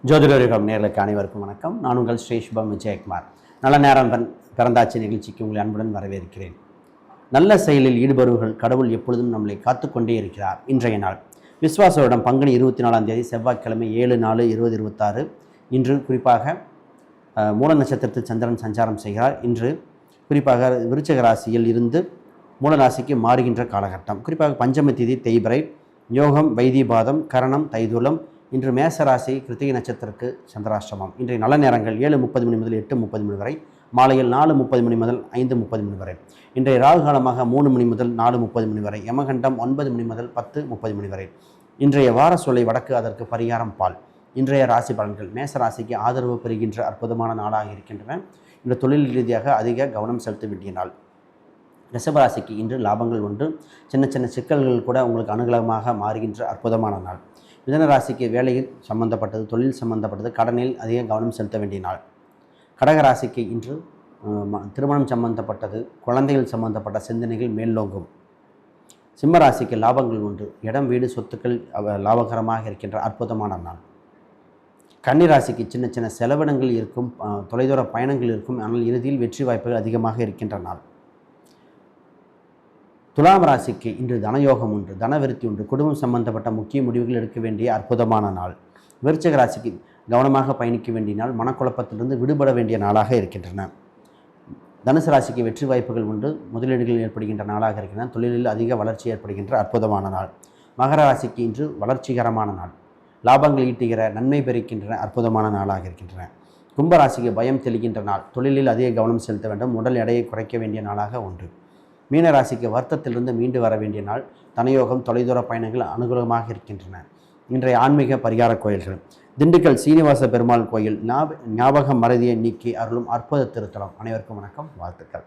ஜோதிடர்கள் நேர்களுக்கு அனைவருக்கும் வணக்கம். நான் உங்கள் ஸ்ரீ சுபம் விஜயகுமார். நல்ல நேரம் பிறந்தாட்சி நிகழ்ச்சிக்கு உங்களை அன்புடன் வரவேற்கிறேன். நல்ல செயலில் ஈடுபடுவர்கள் கடவுள் எப்பொழுதும் நம்மளை காத்துக்கொண்டே இருக்கிறார். இன்றைய நாள் விஸ்வாச வருடம் பங்குனி 24ஆம் தேதி செவ்வாய்க்கிழமை 7/4/2026. இன்று குறிப்பாக மூல நட்சத்திரத்தில் சந்திரன் சஞ்சாரம் செய்கிறார். இன்று குறிப்பாக விருச்சிக ராசியில் இருந்து மூல ராசிக்கு மாறுகின்ற காலகட்டம். குறிப்பாக பஞ்சமி திதி தேய்பிறை, யோகம் வைத்திபாதம், கரணம் தைதுலம். இன்று மேச ராசி கிருத்திகை நட்சத்திரத்திற்கு சந்திராஷ்டமம். இன்றைய நல்ல நேரங்கள் 7:30 மணி முதல் 8:30 மணி வரை, மாலையில் 4:30 மணி முதல் 5:30 மணி வரை. இன்றைய ராகு காலமாக 3 மணி முதல் 4:30 மணி வரை, யமகண்டம் 9 மணி முதல் 10:30 மணி வரை. இன்றைய வார சொல்லை வடக்கு, அதற்கு பரிகாரம் பால். இன்றைய ராசி பலன்கள் மேச ராசிக்கு ஆதரவு பெறுகின்ற அற்புதமான நாளாக இருக்கின்றன. இந்த தொழில் ரீதியாக அதிக கவனம் செலுத்த வேண்டிய நாள். ரிஷபராசிக்கு இன்று லாபங்கள் உண்டு. சின்ன சின்ன சிக்கல்கள் கூட உங்களுக்கு அனுகூலமாக மாறுகின்ற அற்புதமான நாள். மிதுன ராசிக்கு வேலையில் சம்பந்தப்பட்டது, தொழில் சம்பந்தப்பட்டது, கடனில் அதிக கவனம் செலுத்த வேண்டிய நாள். கடகராசிக்கு இன்று திருமணம் சம்பந்தப்பட்டது, குழந்தைகள் சம்பந்தப்பட்ட சிந்தனைகள் மேல்லோங்கும். சிம்மராசிக்கு லாபங்கள் உண்டு. இடம், வீடு, சொத்துக்கள் லாபகரமாக இருக்கின்ற அற்புதமான நாள். கன்னிராசிக்கு சின்ன சின்ன செலவினங்கள் இருக்கும், தொலைதூர பயணங்கள் இருக்கும். ஆனால் இறுதியில் வெற்றி வாய்ப்புகள் அதிகமாக இருக்கின்ற நாள். துலாம் ராசிக்கு இன்று தனயோகம் உண்டு, தனவிருத்தி உண்டு. குடும்பம் சம்பந்தப்பட்ட முக்கிய முடிவுகள் எடுக்க வேண்டிய அற்புதமான நாள். விருச்சிக ராசிக்கு கவனமாக பயணிக்க வேண்டிய நாள். மனக்குழப்பத்திலிருந்து விடுபட வேண்டிய நாளாக இருக்கின்றன. தனுசு ராசிக்கு வெற்றி வாய்ப்புகள் உண்டு, முதலீடுகள் ஏற்படுகின்ற நாளாக இருக்கின்றன. தொழிலில் அதிக வளர்ச்சி ஏற்படுகின்ற அற்புதமான நாள். மகர ராசிக்கு இன்று வளர்ச்சிகரமான நாள். லாபங்கள் ஈட்டுகிற, நன்மை பெறுகின்ற அற்புதமான நாளாக இருக்கின்றன. கும்பராசிக்கு பயம் தெளிகின்ற நாள். தொழிலில் அதிக கவனம் செலுத்த வேண்டும். உடல் எடையை குறைக்க வேண்டிய நாளாக உண்டு. மீனராசிக்கு வருத்தத்திலிருந்து மீண்டு வர வேண்டிய நாள். தனயோகம், தொலைதூர பயணங்கள் அனுகூலமாக இருக்கின்றன. இன்றைய ஆன்மீக பரிகார கோயில்கள்: திண்டுக்கல் சீனிவாச பெருமாள் கோயில் ஞாபக மறதியை நீக்கி அருளும் அற்புத திருத்தலம். அனைவருக்கும் வணக்கம், வாழ்த்துக்கள்.